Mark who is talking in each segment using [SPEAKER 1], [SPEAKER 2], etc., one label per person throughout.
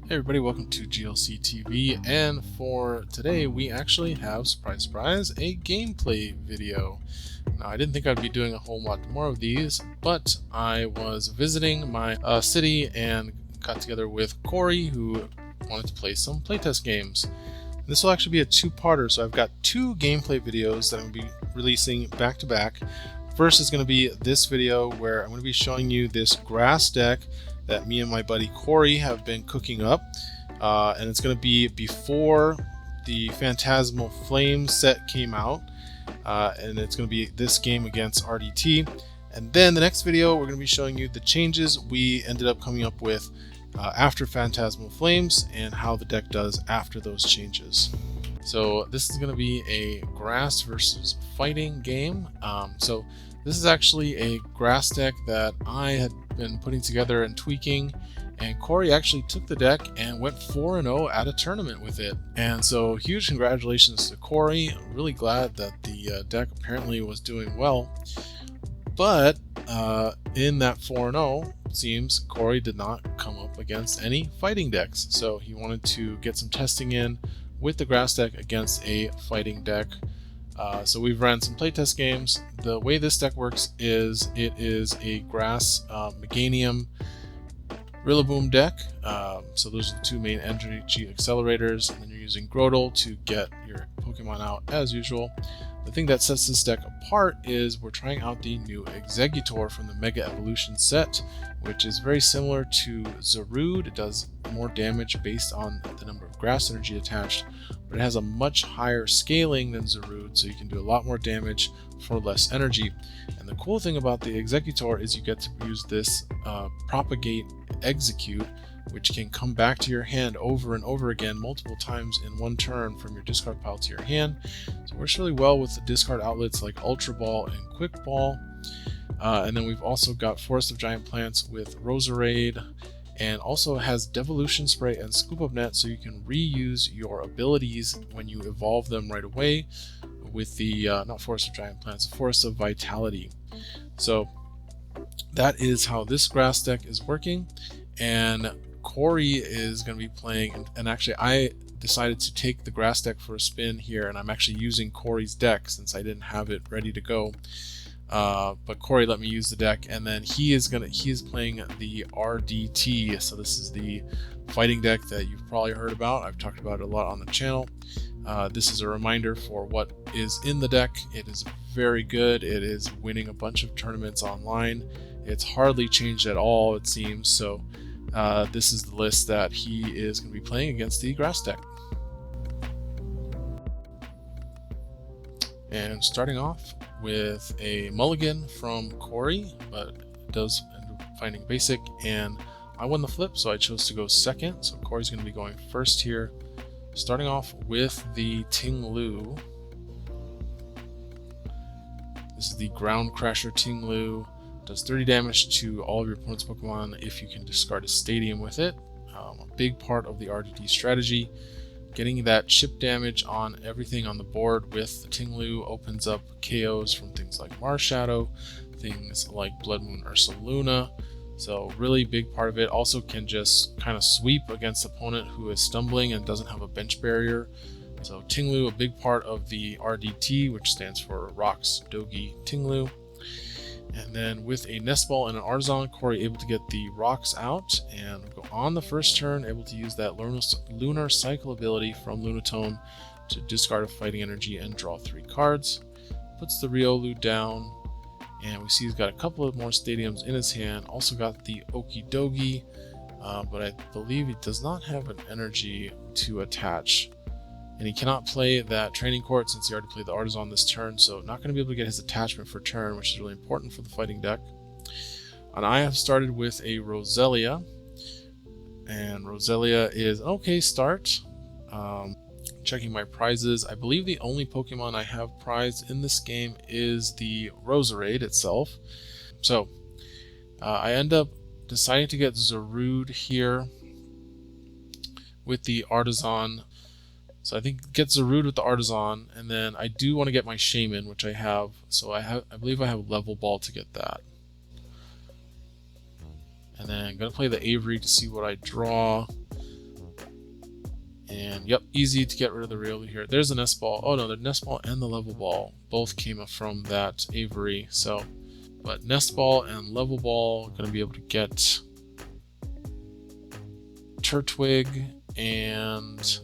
[SPEAKER 1] Hey everybody, welcome to GLC TV, and for today we actually have, surprise surprise, a gameplay video. Now I didn't think I'd be doing a whole lot more of these, but I was visiting my city and got together with Cory, who wanted to play some playtest games. This will actually be a two-parter, so I've got two gameplay videos that I'm going to be releasing back to back. First is going to be this video where I'm going to be showing you this grass deck that me and my buddy Cory have been cooking up, and it's going to be before the Phantasmal Flame set came out, and it's going to be this game against RDT. And then the next video we're going to be showing you the changes we ended up coming up with after Phantasmal Flames and how the deck does after those changes. So this is going to be a grass versus fighting game. So this is actually a grass deck that I had been putting together and tweaking, and Cory actually took the deck and went 4-0 at a tournament with it. And so huge congratulations to Cory. I'm really glad that the deck apparently was doing well. But in that 4-0, it seems Cory did not come up against any fighting decks. So he wanted to get some testing in with the grass deck against a fighting deck. So we've ran some playtest games. The way this deck works is it is a grass Meganium Rillaboom deck. So those are the two main energy accelerators, and then you're using Grotle to get your Pokemon out as usual. The thing that sets this deck apart is we're trying out the new Exeggutor from the Mega Evolution set, which is very similar to Zarude. It does more damage based on the number of grass energy attached, but it has a much higher scaling than Zarude, so you can do a lot more damage for less energy. And the cool thing about the Exeggutor is you get to use this Propagate Execute, which can come back to your hand over and over again multiple times in one turn from your discard pile to your hand. So it works really well with the discard outlets like Ultra Ball and Quick Ball. And then we've also got Forest of Giant Plants with Roserade, and also has Devolution Spray and Scoop Up Net, so you can reuse your abilities when you evolve them right away with the, not Forest of Giant Plants, the Forest of Vitality. So that is how this grass deck is working, and Cory is going to be playing, and actually I decided to take the grass deck for a spin here, and I'm actually using Cory's deck since I didn't have it ready to go. But Cory let me use the deck, and then he is playing the RDT. So this is the fighting deck that you've probably heard about. I've talked about it a lot on the channel. This is a reminder for what is in the deck. It is very good. It is winning a bunch of tournaments online. It's hardly changed at all, it seems. So this is the list that he is going to be playing against the grass deck. And starting off with a mulligan from Cory, but it does end up finding basic, and I won the flip, so I chose to go second. So Cory's going to be going first here, starting off with the Ting-Lu. This is the Ground Crasher Ting-Lu. Does 30 damage to all of your opponent's Pokemon if you can discard a Stadium with it. A big part of the RDT strategy. Getting that chip damage on everything on the board with the Ting-Lu opens up KOs from things like Marshadow, things like Blood Moon Ursaluna. So really big part of it. Also can just kind of sweep against the opponent who is stumbling and doesn't have a bench barrier. So Ting-Lu, a big part of the RDT, which stands for Rocks, Dogi, Ting-Lu. And then with a Nest Ball and an Artisan, Cory able to get the rocks out and go on the first turn, able to use that Lunar Cycle ability from Lunatone to discard a fighting energy and draw 3 cards. Puts the Riolu down, and we see he's got a couple of more Stadiums in his hand. Also got the Okidogi, but I believe he does not have an energy to attach. And he cannot play that Training Court since he already played the Artisan this turn, so not going to be able to get his attachment for turn, which is really important for the fighting deck. And I have started with a Roselia, and Roselia is an okay start. Checking my prizes, I believe the only Pokemon I have prized in this game is the Roserade itself. So I end up deciding to get Zarude here with the Artisan. So I think get Zarude with the Artisan, and then I do want to get my Shaman, which I have. So I believe I have Level Ball to get that. And then I'm going to play the Avery to see what I draw. And yep, easy to get rid of the Riolu here. There's the nest ball. Oh no, the nest ball and the level ball both came from that Avery. So, but nest ball and level ball going to be able to get Turtwig and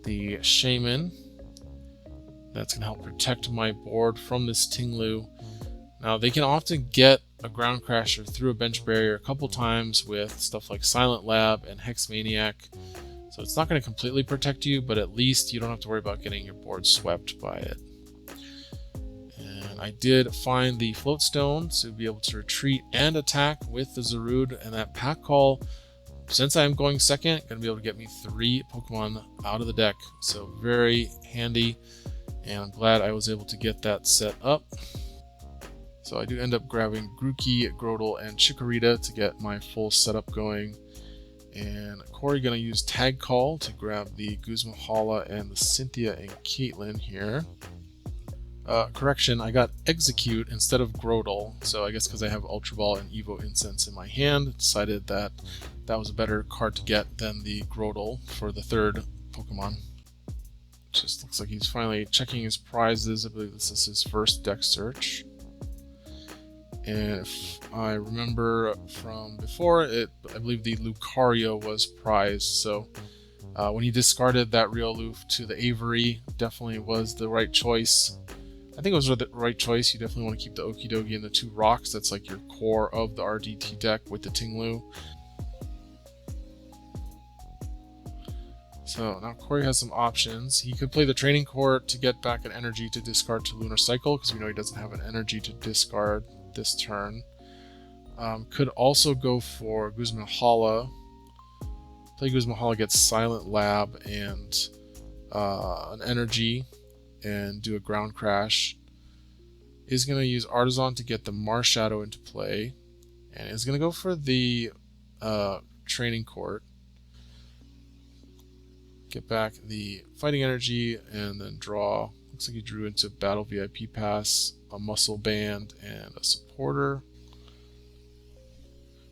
[SPEAKER 1] the Shaman. That's going to help protect my board from this Tinglu. Now, they can often get a ground crasher through a bench barrier a couple times with stuff like Silent Lab and Hex Maniac. So it's not going to completely protect you, but at least you don't have to worry about getting your board swept by it. And I did find the float stone to be able to retreat and attack with the Zarude, and that pack call, since I'm going second, going to be able to get me 3 Pokemon out of the deck. So very handy, and I'm glad I was able to get that set up. So I do end up grabbing Grookey, Grotle, and Chikorita to get my full setup going. And Cory going to use Tag Call to grab the Guzma Hala and the Cynthia and Caitlin here. Correction, I got Execute instead of Grotle, so I guess because I have Ultra Ball and Evo Incense in my hand, decided that that was a better card to get than the Grotle for the 3rd Pokemon. Just looks like he's finally checking his prizes. I believe this is his first deck search. And if I remember from before, I believe the Lucario was prized. So when he discarded that Riolu to the Avery, definitely was the right choice. I think it was the right choice. You definitely want to keep the Okidogi and the 2 rocks. That's like your core of the RDT deck with the Tinglu. So now Cory has some options. He could play the Training Court to get back an energy to discard to Lunar Cycle, because we know he doesn't have an energy to discard this turn. Could also go for Guzma Hala. Play Guzma Hala, gets Silent Lab and an energy and do a ground crash. Is going to use Artisan to get the Marshadow into play, and is going to go for the Training Court. Get back the Fighting Energy and then draw. Looks like he drew into Battle VIP Pass, a Muscle Band, and a Supporter.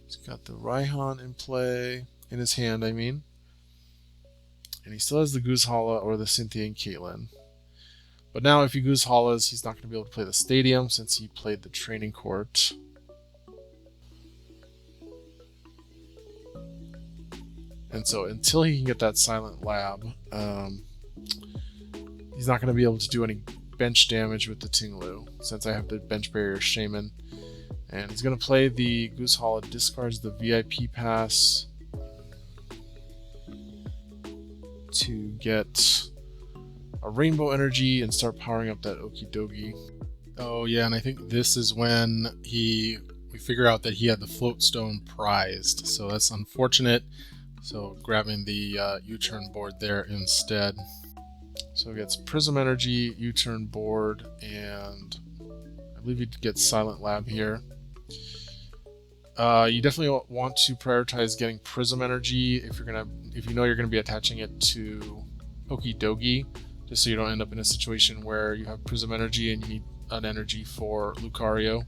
[SPEAKER 1] He's got the Raihan in play, in his hand, I mean. And he still has the Goose Hala or the Cynthia and Caitlin. But now if he Goose Halas, he's not going to be able to play the Stadium since he played the Training Court. And so until he can get that Silent Lab, he's not going to be able to do any bench damage with the Tinglu, since I have the bench barrier Shaman. And he's going to play the Goose Hala, discards the VIP Pass to get a Rainbow Energy and start powering up that Okidogi. Oh yeah, and I think this is when we figure out that he had the Float Stone prized, so that's unfortunate. So grabbing the U-turn board there instead. So it gets Prism Energy, U-turn board, and I believe you get Silent Lab here. You definitely want to prioritize getting Prism Energy if you know you're gonna be attaching it to Okidogi, just so you don't end up in a situation where you have Prism Energy and you need an energy for Lucario.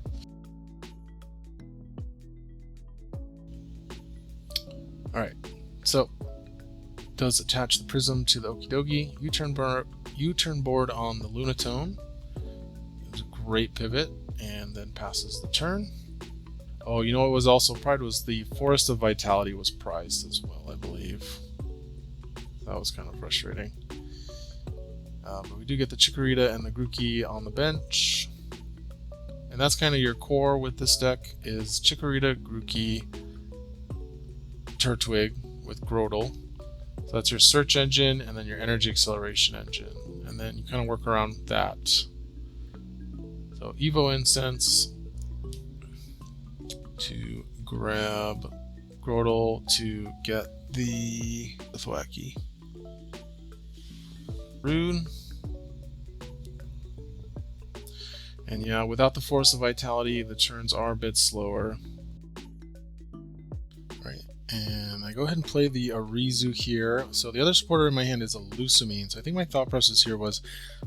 [SPEAKER 1] Alright, so does attach the Prism to the Okidogi, U-turn board on the Lunatone. It was a great pivot, and then passes the turn. Oh, you know what was also prized was the Forest of Vitality was prized as well, I believe. That was kind of frustrating. But we do get the Chikorita and the Grookey on the bench. And that's kind of your core with this deck, is Chikorita, Grookey, Turtwig with Grotle. So that's your search engine and then your energy acceleration engine. And then you kind of work around that. So Evo Incense to grab Grotle to get the Thwacky. Rune. And yeah, without the Force of Vitality, the turns are a bit slower. Right, and I go ahead and play the Arizu here. So the other supporter in my hand is a Lusamine. So I think my thought process here was,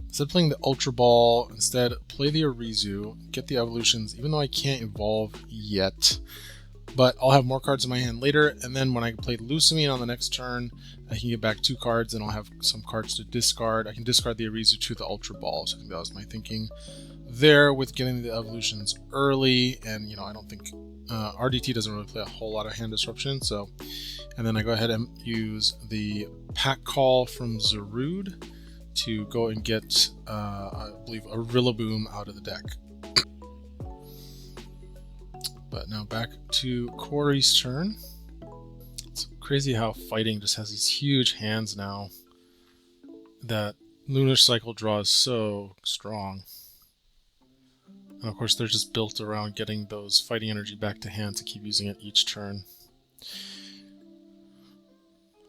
[SPEAKER 1] instead of playing the Ultra Ball, instead play the Arizu, get the evolutions. Even though I can't evolve yet, But I'll have more cards in my hand later, and then when I play Lusamine on the next turn, I can get back 2 cards, and I'll have some cards to discard. I can discard the Arizu to the Ultra Ball, so I think that was my thinking there with getting the evolutions early. And I don't think RDT doesn't really play a whole lot of hand disruption, so. And then I go ahead and use the Pack Call from Zarude to go and get, I believe, a Rillaboom out of the deck. But now back to Cory's turn. It's crazy how Fighting just has these huge hands now. That Lunar Cycle draw is so strong. And of course they're just built around getting those fighting energy back to hand to keep using it each turn.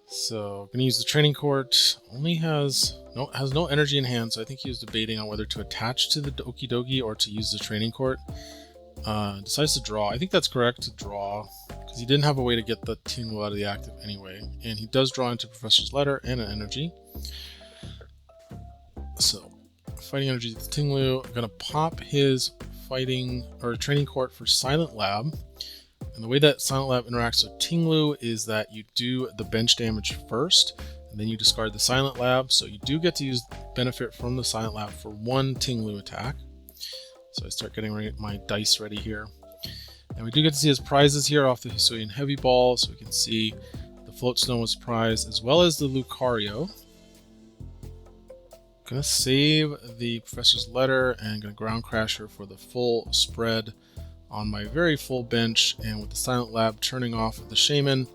[SPEAKER 1] So I'm gonna use the training court. Only has no energy in hand, so I think he was debating on whether to attach to the Okie Dokie or to use the training court. Decides to draw. I think that's correct to draw, because he didn't have a way to get the Tinglu out of the active anyway. And he does draw into Professor's Letter and an energy. So, fighting energy to Tinglu. I'm going to pop his fighting or training court for Silent Lab. And the way that Silent Lab interacts with Tinglu is that you do the bench damage first, and then you discard the Silent Lab. So you do get to use benefit from the Silent Lab for 1 Tinglu attack. So I start getting my dice ready here. And we do get to see his prizes here off the Hisuian Heavy Ball, so we can see the Floatstone was prized, as well as the Lucario. Gonna save the Professor's Letter and gonna Ground Crasher for the full spread on my very full bench. And with the Silent Lab turning off the Shaman,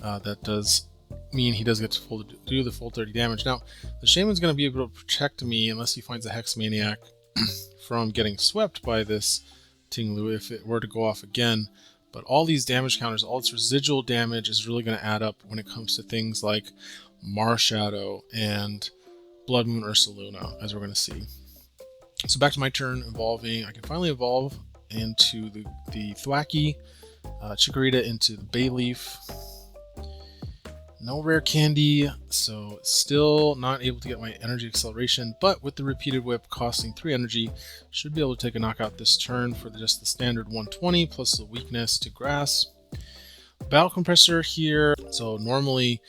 [SPEAKER 1] that does mean he does get to do the full 30 damage. Now, the Shaman's gonna be able to protect me unless he finds a Hex Maniac from getting swept by this Tinglu if it were to go off again. But all these damage counters, all its residual damage is really going to add up when it comes to things like Marshadow and Blood Moon Ursaluna, as we're going to see. So back to my turn, evolving. I can finally evolve into the Thwackey, Chikorita into the Bayleaf. No rare candy, so still not able to get my energy acceleration, but with the repeated whip costing 3 energy, should be able to take a knockout this turn for just the standard 120 plus the weakness to grass. Battle Compressor here, so normally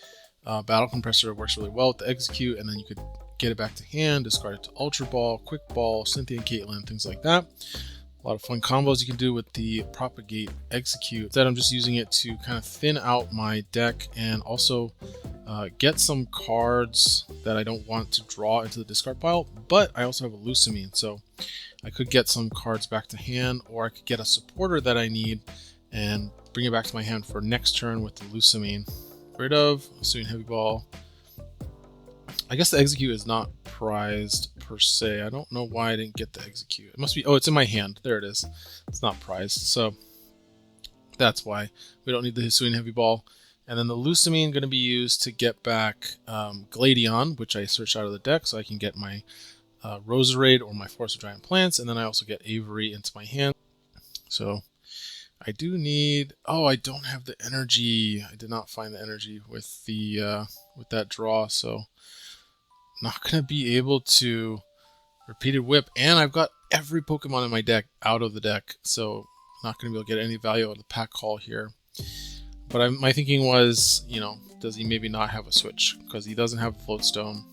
[SPEAKER 1] Battle Compressor works really well with the Execute, and then you could get it back to hand, discard it to Ultra Ball, Quick Ball, Cynthia and Caitlyn, things like that. A lot of fun combos you can do with the Propagate Execute. Instead, I'm just using it to kind of thin out my deck and also get some cards that I don't want to draw into the discard pile, but I also have a Lusamine, so I could get some cards back to hand, or I could get a supporter that I need and bring it back to my hand for next turn with the Lusamine. Rid of Hisuian Heavy Ball. I guess the Execute is not prized per se. I don't know why I didn't get the Execute. It must be, oh, it's in my hand. There it is. It's not prized, so that's why. We don't need the Hisuian Heavy Ball. And then the Lusamine going to be used to get back Gladion, which I searched out of the deck, so I can get my Roserade or my Force of Giant Plants, and then I also get Avery into my hand. So I do need, oh, I don't have the energy. I did not find the energy with the with that draw, so not going to be able to repeated whip, and I've got every Pokemon in my deck out of the deck, so not going to be able to get any value out of the Pack Call here. But my thinking was, does he maybe not have a switch, because he doesn't have a Floatstone.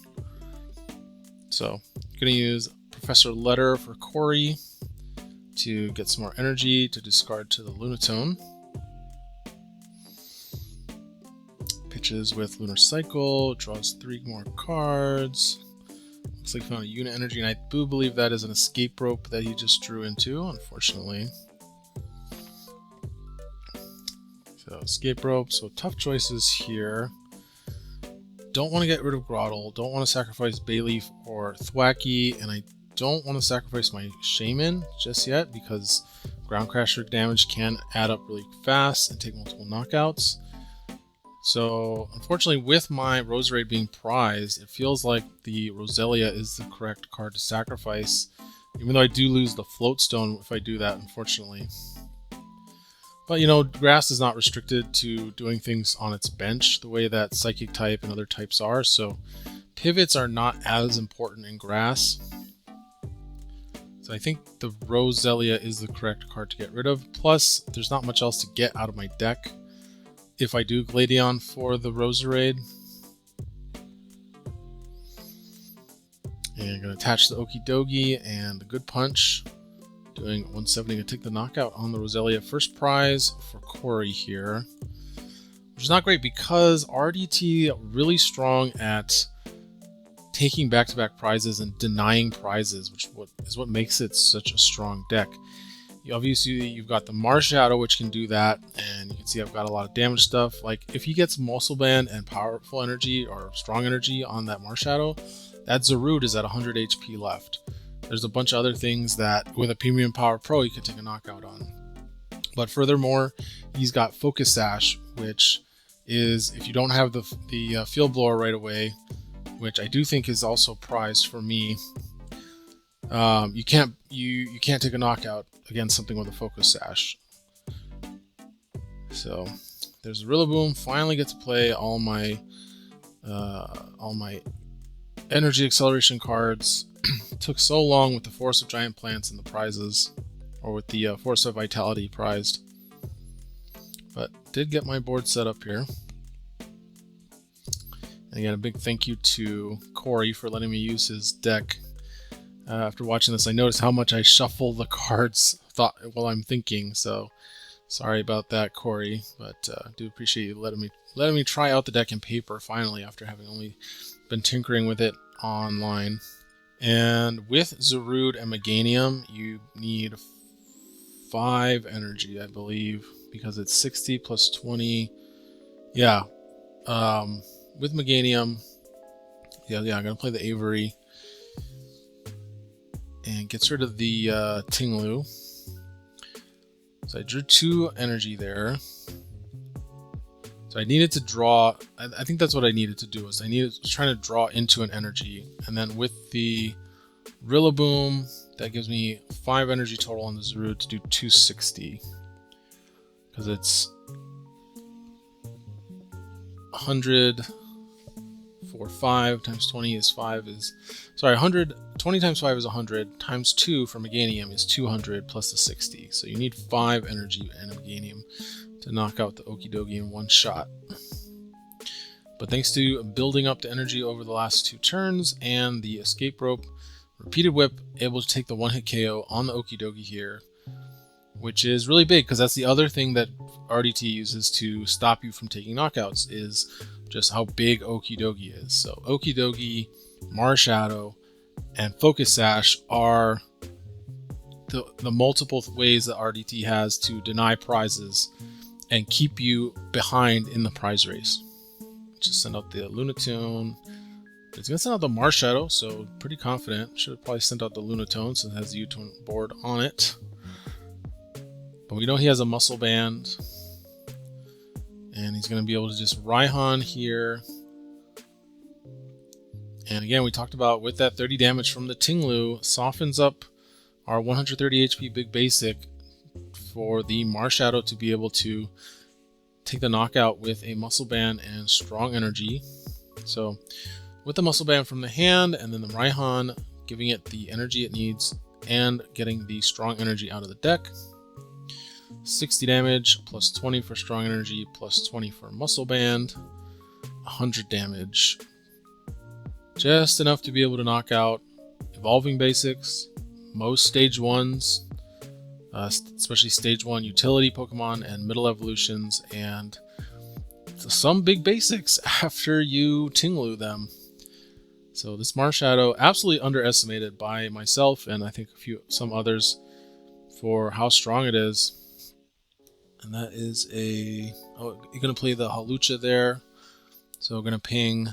[SPEAKER 1] So I'm going to use Professor Letter for Cory to get some more energy to discard to the Lunatone. Pitches with Lunar Cycle, draws 3 more cards. Looks like he found a unit energy, and I do believe that is an escape rope that he just drew into, unfortunately. So escape rope, so tough choices here. Don't want to get rid of Grotle, don't want to sacrifice Bayleaf or Thwackey, and I don't want to sacrifice my Shaman just yet, because Ground Crasher damage can add up really fast and take multiple knockouts. So unfortunately, with my Roserade being prized, it feels like the Roselia is the correct card to sacrifice, even though I do lose the Floatstone if I do that, unfortunately. But Grass is not restricted to doing things on its bench the way that Psychic type and other types are, so pivots are not as important in Grass. So So I think the Roselia is the correct card to get rid of. Plus, there's not much else to get out of my deck if I do Gladion for the Roserade. And I'm going to attach the Okie Dokie and the Good Punch. Doing 170 to take the knockout on the Roselia. First prize for Cory here. Which is not great because RDT really strong at taking back-to-back prizes and denying prizes, which is what makes it such a strong deck. Obviously, you've got the Marshadow, which can do that, and you can see I've got a lot of damage stuff. Like, if he gets Muscle Band and Powerful Energy or Strong Energy on that Marshadow, that Zarude is at 100 HP left. There's a bunch of other things that, with a Premium Power Pro, you can take a knockout on. But furthermore, he's got Focus Sash, which is, if you don't have the Field Blower right away, which I do think is also prized for me, you can't take a knockout against something with a Focus Sash. So there's Rillaboom. Finally get to play all my energy acceleration cards. Took so long with the Force of Giant Plants and the prizes, or with the Force of Vitality prized, but did get my board set up here. And again, a big thank you to Cory for letting me use his deck. After watching this, I noticed how much I shuffle the cards while I'm thinking, so sorry about that, Cory, but do appreciate you letting me try out the deck in paper finally, after having only been tinkering with it online. And with Zarude and Meganium, you need 5 energy, I believe, because it's 60 plus 20. Yeah. With Meganium, I'm gonna play the Avery and gets rid of the Tinglu. So I drew 2 energy there. So I needed to draw. I think that's what I needed to do. Was trying to draw into an energy, and then with the Rillaboom, that gives me 5 energy total on the Zarude to do 260, because it's 100 for 5 times 20 is 100. 20 times 5 is 100, times 2 for Meganium is 200 plus the 60. So you need 5 energy and a Meganium to knock out the Okie Dokie in one shot. But thanks to building up the energy over the last 2 turns and the Escape Rope, Repeated Whip, able to take the one-hit KO on the Okie Dokie here, which is really big because that's the other thing that RDT uses to stop you from taking knockouts, is just how big Okie Dokie is. So Okie Dokie, Marshadow, and Focus Sash are the multiple ways that RDT has to deny prizes and keep you behind in the prize race. Just send out the Lunatone. It's going to send out the Marshadow, so pretty confident. Should have probably sent out the Lunatone since it has the U-Tone board on it. But we know he has a Muscle Band. And he's going to be able to just Raihan here. And again, we talked about with that 30 damage from the Tinglu, softens up our 130 HP Big Basic for the Marshadow to be able to take the knockout with a Muscle Band and Strong Energy. So with the Muscle Band from the hand and then the Raihan giving it the energy it needs and getting the Strong Energy out of the deck. 60 damage plus 20 for Strong Energy plus 20 for Muscle Band. 100 damage. Just enough to be able to knock out Evolving Basics, most Stage 1s, especially Stage 1 Utility Pokemon and Middle Evolutions, and some big basics after you Tinglu them. So this Marshadow, absolutely underestimated by myself and I think some others for how strong it is. And that is you're going to play the Halucha there. So we're going to ping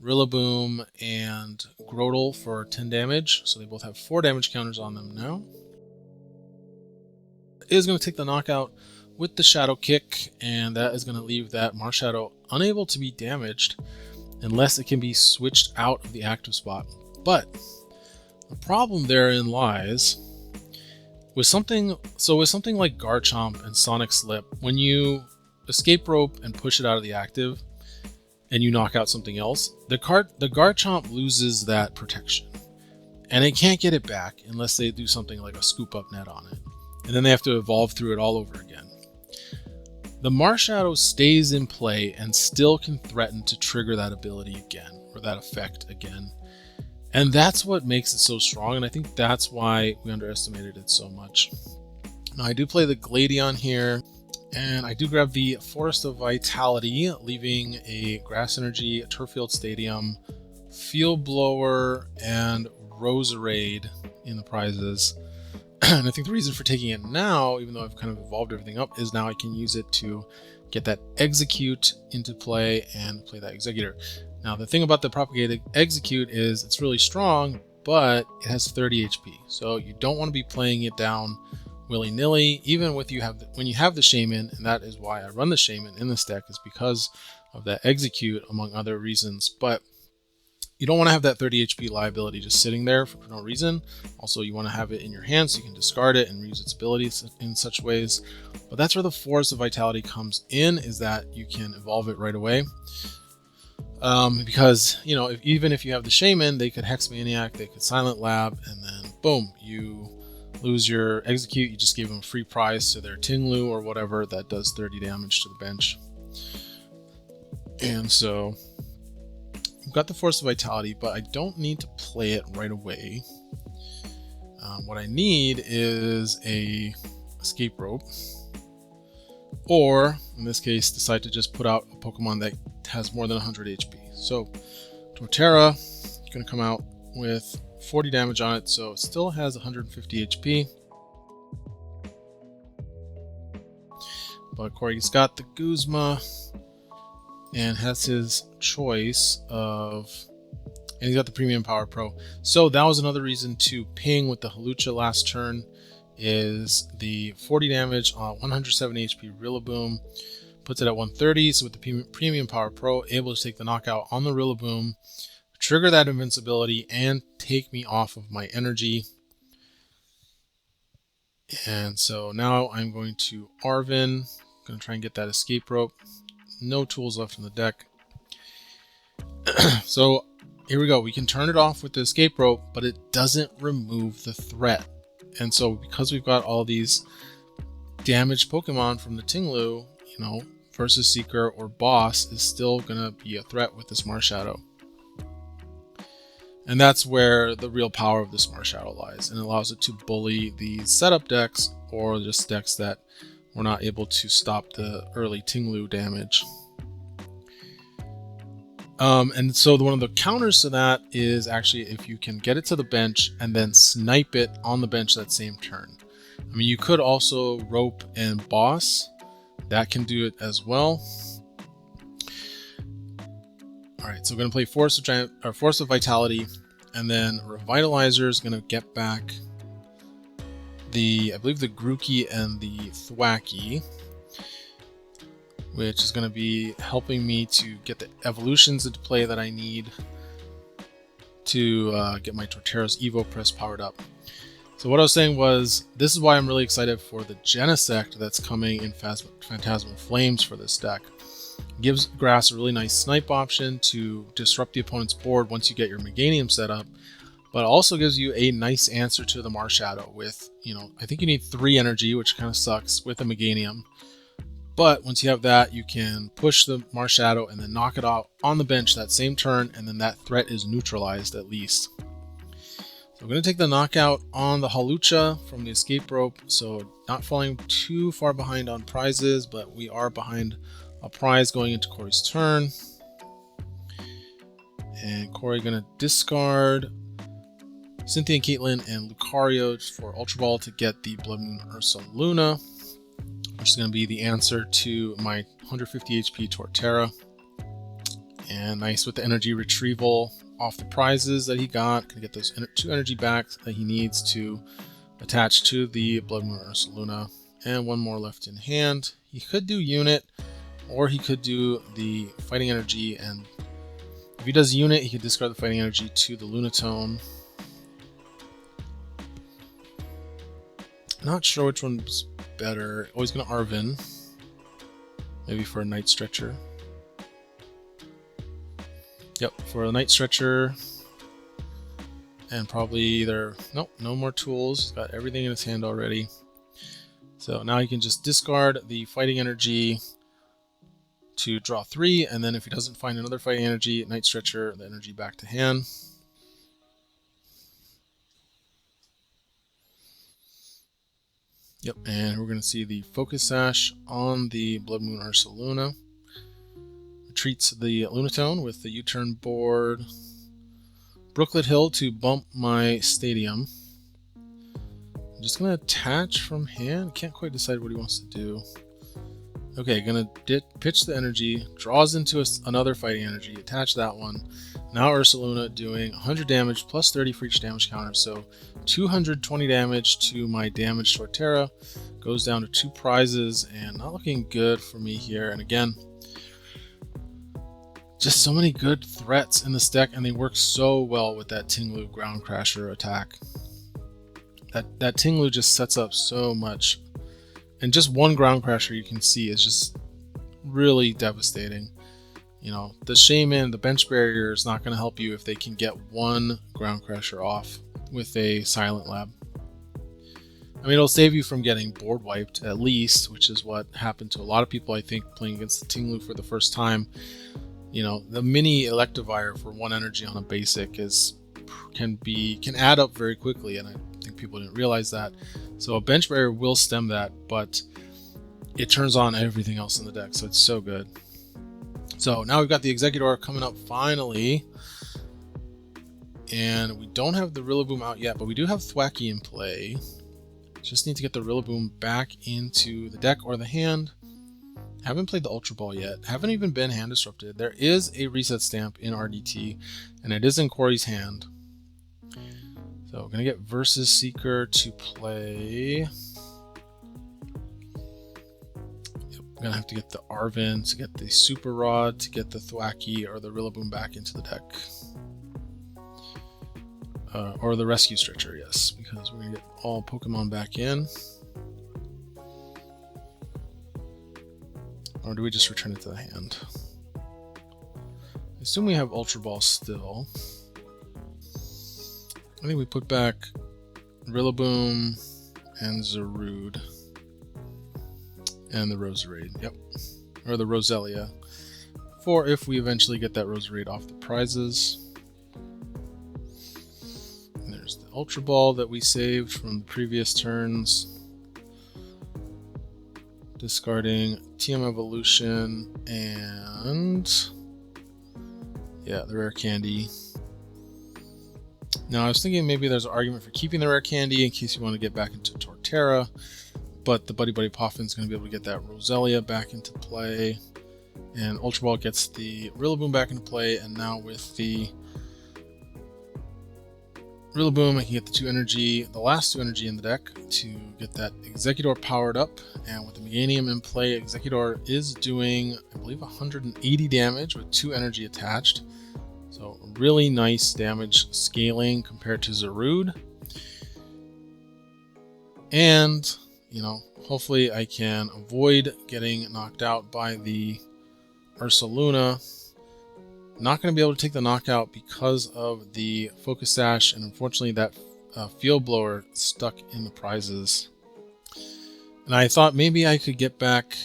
[SPEAKER 1] Rillaboom and Grotle for 10 damage. So they both have 4 damage counters on them now. It is going to take the knockout with the Shadow Kick, and that is going to leave that Marshadow unable to be damaged unless it can be switched out of the active spot. But the problem therein lies with something like Garchomp and Sonic Slip. When you Escape Rope and push it out of the active and you knock out something else, the Garchomp loses that protection. and it can't get it back unless they do something like a scoop up net on it, and then they have to evolve through it all over again. The Marshadow stays in play and still can threaten to trigger that ability again, or that effect again. And that's what makes it so strong, and I think that's why we underestimated it so much. Now I do play the Gladion here, and I do grab the Forest of Vitality, leaving a Grass Energy, Turffield Stadium, Field Blower, and Roserade in the prizes. And I think the reason for taking it now, even though I've kind of evolved everything up, is now I can use it to get that Execute into play and play that Exeggutor. Now the thing about the Propagated Execute is it's really strong, but it has 30 HP. So you don't want to be playing it down willy-nilly, even with when you have the Shaman, and that is why I run the Shaman in this deck, is because of that Execute, among other reasons. But you don't want to have that 30 HP liability just sitting there for no reason. Also, you want to have it in your hand so you can discard it and reuse its abilities in such ways. But that's where the Force of Vitality comes in, is that you can evolve it right away. Because, you know, even if you have the Shaman, they could Hex Maniac, they could Silent Lab, and then boom, you lose your Execute. You just gave them a free prize to their Tinglu or whatever that does 30 damage to the bench. And so I've got the Force of Vitality, but I don't need to play it right away. What I need is a Escape Rope, or in this case, decide to just put out a Pokemon that has more than 100 HP. So Torterra is going to come out with 40 damage on it, so it still has 150 HP. But Cory's got the Guzma and has his choice of, and he's got the Premium Power Pro. So that was another reason to ping with the Hawlucha last turn, is the 40 damage on 170 HP Rillaboom, puts it at 130. So with the Premium Power Pro, able to take the knockout on the Rillaboom, trigger that invincibility, and take me off of my energy. And so now I'm going to Arven, going to try and get that Escape Rope. No tools left in the deck. So here we go. We can turn it off with the Escape Rope, but it doesn't remove the threat. And so because we've got all these damaged Pokemon from the Tinglu, you know, versus Seeker or Boss is still going to be a threat with this Marshadow. And that's where the real power of this Marshadow lies, and it allows it to bully the setup decks or just decks that were not able to stop the early Tinglu damage. And so one of the counters to that is actually if you can get it to the bench and then snipe it on the bench that same turn. I mean, you could also Rope and Boss. That can do it as well. Alright, so we're going to play Force of Vitality, and then Revitalizer is going to get back I believe the Grookey and the Thwackey, which is going to be helping me to get the evolutions into play that I need to get my Torterra's Evo Press powered up. So what I was saying was, this is why I'm really excited for the Genesect that's coming in Phantasmal Flames for this deck. It gives Grass a really nice snipe option to disrupt the opponent's board once you get your Meganium set up, but it also gives you a nice answer to the Marshadow with, you know, I think you need 3 energy, which kind of sucks with a Meganium. But once you have that, you can push the Marshadow and then knock it out on the bench that same turn, and then that threat is neutralized at least. So I'm going to take the knockout on the Hawlucha from the Escape Rope, so not falling too far behind on prizes, but we are behind a prize going into Cory's turn. And Cory going to discard Cynthia and Caitlin and Lucario for Ultra Ball to get the Blood Moon Ursaluna, which is going to be the answer to my 150 HP Torterra. And nice with the energy retrieval off the prizes that he got. Gonna get those 2 energy back that he needs to attach to the Blood Moon Ursaluna. And 1 more left in hand. He could do Unit, or he could do the Fighting Energy, and if he does Unit, he could discard the Fighting Energy to the Lunatone. Not sure which one's better. Always gonna Arven. Maybe for a Night Stretcher. Yep, for a Night Stretcher. and probably either, nope, no more tools. He's got everything in his hand already. So now he can just discard the fighting energy to draw 3, and then if he doesn't find another fighting energy, Night Stretcher the energy back to hand. Yep, and we're going to see the Focus Sash on the Blood Moon Ursaluna. Retreats the Lunatone with the U-turn board. Brooklet Hill to bump my Stadium. I'm just going to attach from hand. Can't quite decide what he wants to do. Okay, going to pitch the energy. Draws into another fighting energy. Attach that one. Now Ursaluna doing 100 damage plus 30 for each damage counter. So 220 damage to my damaged Torterra. Goes down to 2 prizes and not looking good for me here. And again, just so many good threats in this deck, and they work so well with that Tinglu Ground Crasher attack. That Tinglu just sets up so much. And just one Ground Crasher you can see is just really devastating. You know, the Shaman, the bench barrier is not going to help you if they can get one Ground Crasher off with a Silent Lab. I mean, it'll save you from getting board wiped at least, which is what happened to a lot of people, I think, playing against the Tinglu for the first time. You know, the mini Electivire for 1 energy on a basic can add up very quickly, and I think people didn't realize that. So a bench barrier will stem that, but it turns on everything else in the deck, so it's so good. So now we've got the Exeggutor coming up finally, and we don't have the Rillaboom out yet, but we do have Thwackey in play. Just need to get the Rillaboom back into the deck or the hand. Haven't played the Ultra Ball yet. Haven't even been hand disrupted. There is a reset stamp in RDT, and it is in Cory's hand. So we're going to get Versus Seeker to play. Yep, I'm going to have to get the Arven to get the Super Rod to get the Thwackey or the Rillaboom back into the deck. Or the Rescue Stretcher, yes, because we're going to get all Pokemon back in. Or do we just return it to the hand? I assume we have Ultra Ball still. I think we put back Rillaboom and Zarude. And the Roserade, yep. Or the Roselia. For if we eventually get that Roserade off the prizes. And there's the Ultra Ball that we saved from the previous turns. Discarding TM Evolution and yeah, the Rare Candy. Now I was thinking maybe there's an argument for keeping the Rare Candy in case you want to get back into Torterra, but the Buddy Buddy Poffin is going to be able to get that Roselia back into play, and Ultra Ball gets the Rillaboom back into play, and now with the Rillaboom, I can get the 2 energy, the last 2 energy in the deck to get that Exeggutor powered up. And with the Meganium in play, Exeggutor is doing, I believe, 180 damage with 2 energy attached. So really nice damage scaling compared to Zarude. And, you know, hopefully I can avoid getting knocked out by the Ursaluna. Not going to be able to take the knockout because of the Focus Sash, and unfortunately that Field Blower stuck in the prizes. And I thought maybe I could get back,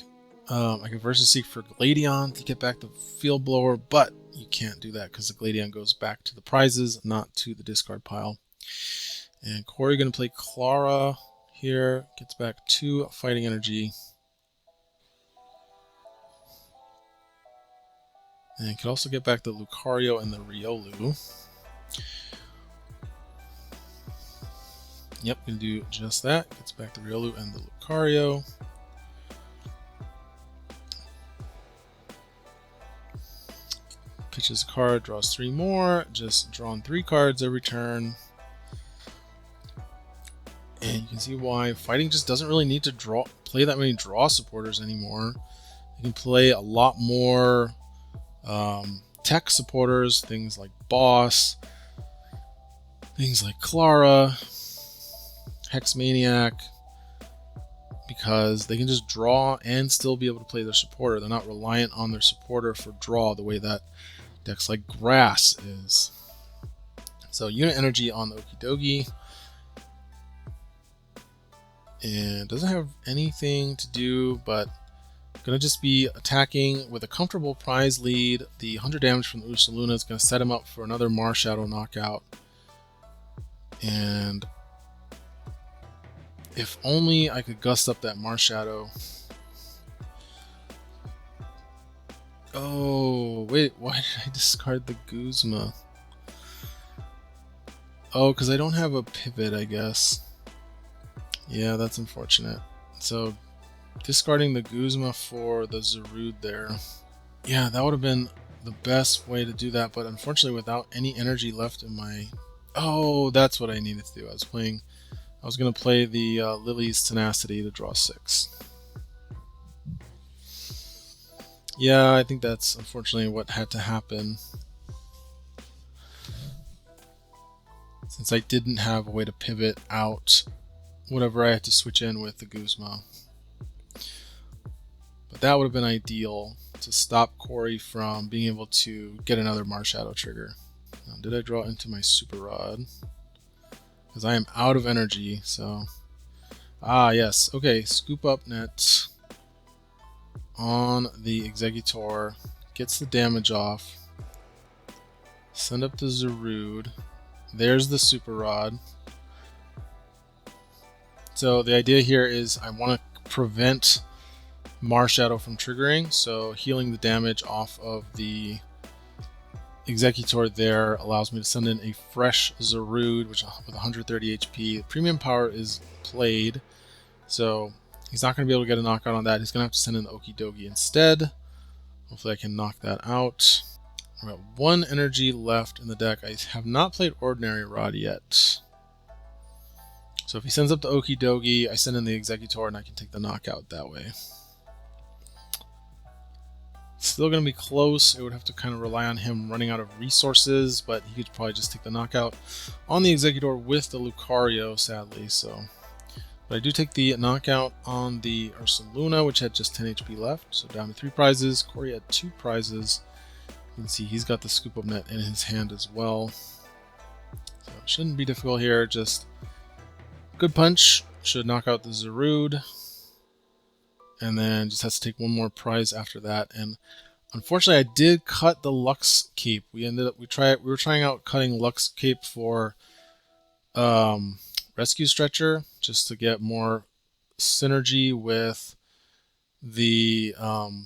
[SPEAKER 1] I could Versus Seek for Gladion to get back the Field Blower, but you can't do that because the Gladion goes back to the prizes, not to the discard pile. And Cory going to play Clara here, gets back 2 fighting energy. And can also get back the Lucario and the Riolu. Yep, gonna do just that. Gets back the Riolu and the Lucario. Pitches a card, draws 3 more. Just drawing 3 cards every turn. And you can see why fighting just doesn't really need to play that many draw supporters anymore. You can play a lot more tech supporters, things like Boss, things like Clara, Hexmaniac, because they can just draw and still be able to play their supporter. They're not reliant on their supporter for draw the way that decks like Grass is. So unit energy on the Okie Dokie. And doesn't have anything to do, but gonna just be attacking with a comfortable prize lead. The 100 damage from the Ursaluna is gonna set him up for another Marshadow knockout. And if only I could gust up that Marshadow. Oh, wait, why did I discard the Guzma? Oh, because I don't have a pivot, I guess. Yeah, that's unfortunate. So, discarding the Guzma for the Zarude there. Yeah, that would have been the best way to do that, but unfortunately without any energy left in my... Oh, that's what I needed to do. I was going to play the Lily's Tenacity to draw 6. Yeah, I think that's unfortunately what had to happen. Since I didn't have a way to pivot out whatever I had to switch in with the Guzma. But that would have been ideal to stop Cory from being able to get another Marshadow trigger. Now, did I draw into my Super Rod? Because I am out of energy, so... Ah, yes. Okay, scoop up net on the Exeggutor. Gets the damage off. Send up the Zarude. There's the Super Rod. So the idea here is I want to prevent Marshadow from triggering, so healing the damage off of the Exeggutor there allows me to send in a fresh Zarude, which with 130 HP. Premium power is played, so he's not going to be able to get a knockout on that. He's going to have to send in the Okie Dokie instead. Hopefully I can knock that out. I've got 1 energy left in the deck. I have not played Ordinary Rod yet. So if he sends up the Okie Dokie, I send in the Exeggutor and I can take the knockout that way. Still going to be close. It would have to kind of rely on him running out of resources, but he could probably just take the knockout on the Exeggutor with the Lucario, sadly. But I do take the knockout on the Ursaluna, which had just 10 HP left. So down to 3 prizes. Cory had 2 prizes. You can see he's got the scoop up net in his hand as well. So it shouldn't be difficult here. Just good punch. Should knock out the Zarude. And then just has to take 1 more prize after that. And unfortunately, I did cut the Lux Cape. We were trying out cutting Lux Cape for Rescue Stretcher, just to get more synergy with the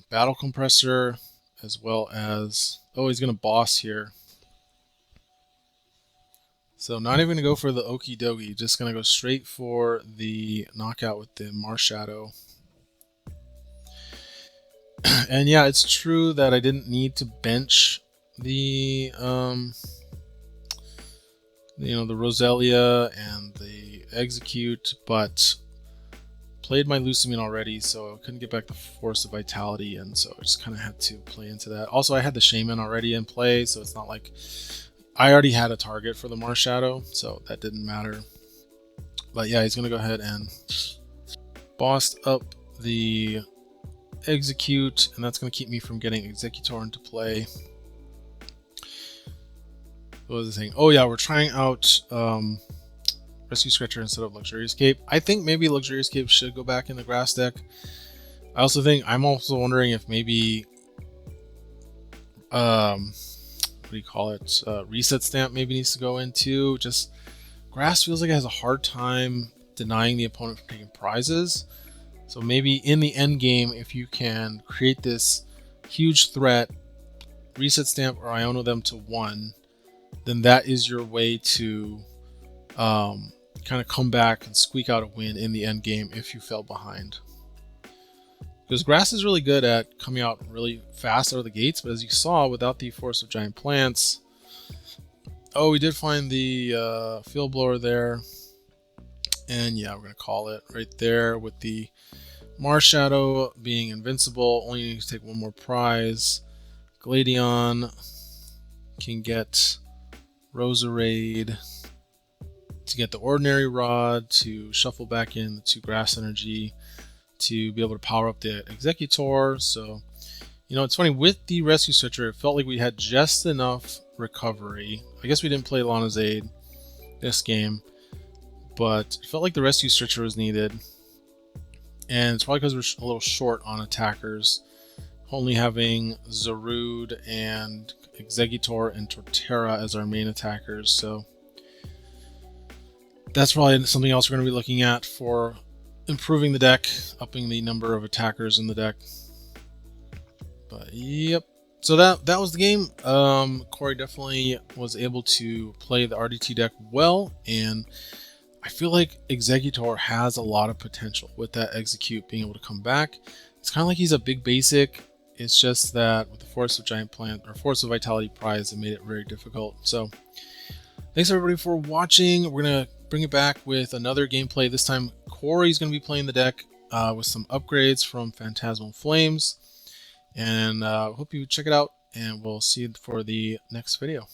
[SPEAKER 1] Battle Compressor, as well as... Oh, he's going to boss here. So not even going to go for the Okie Dokie, just going to go straight for the knockout with the Marshadow. And yeah, it's true that I didn't need to bench the the Roselia and the Execute, but played my Lusamine already, so I couldn't get back the Force of Vitality, and so I just kind of had to play into that. Also, I had the Shaman already in play, so it's not like I already had a target for the Marshadow, so that didn't matter. But yeah, he's gonna go ahead and bossed up the Execute, and that's going to keep me from getting Exeggutor into play. What was I saying? Oh yeah, we're trying out Rescue Stretcher instead of Luxurious Cape. I think maybe Luxurious Cape should go back in the grass deck. I'm also wondering if maybe what do you call it? Reset Stamp maybe needs to go into. Just grass feels like it has a hard time denying the opponent from taking prizes. So maybe in the end game, if you can create this huge threat, Reset Stamp or Iono them to 1, then that is your way to kind of come back and squeak out a win in the end game if you fell behind. Because grass is really good at coming out really fast out of the gates, but as you saw, without the Force of Giant Plants... Oh, we did find the Field Blower there. And yeah, we're going to call it right there with the Marshadow being invincible. Only need to take 1 more prize. Gladion can get Roserade to get the Ordinary Rod, to shuffle back in the 2 grass energy, to be able to power up the Exeggutor. So, you know, it's funny, with the Rescue Stretcher, it felt like we had just enough recovery. I guess we didn't play Lana's Aid this game, but it felt like the rescue stretcher was needed. And it's probably because we're a little short on attackers, only having Zarude and Exeggutor and Torterra as our main attackers. So that's probably something else we're going to be looking at for improving the deck, upping the number of attackers in the deck. But yep. So that was the game. Cory definitely was able to play the RDT deck well, and I feel like Exeggutor has a lot of potential with that execute being able to come back. It's kind of like he's a big basic. It's just that with the Force of Giant Plant or Force of Vitality prize, it made it very difficult. So thanks everybody for watching. We're gonna bring it back with another gameplay. This time Cory's gonna be playing the deck with some upgrades from Phantasmal Flames. And hope you check it out, and we'll see you for the next video.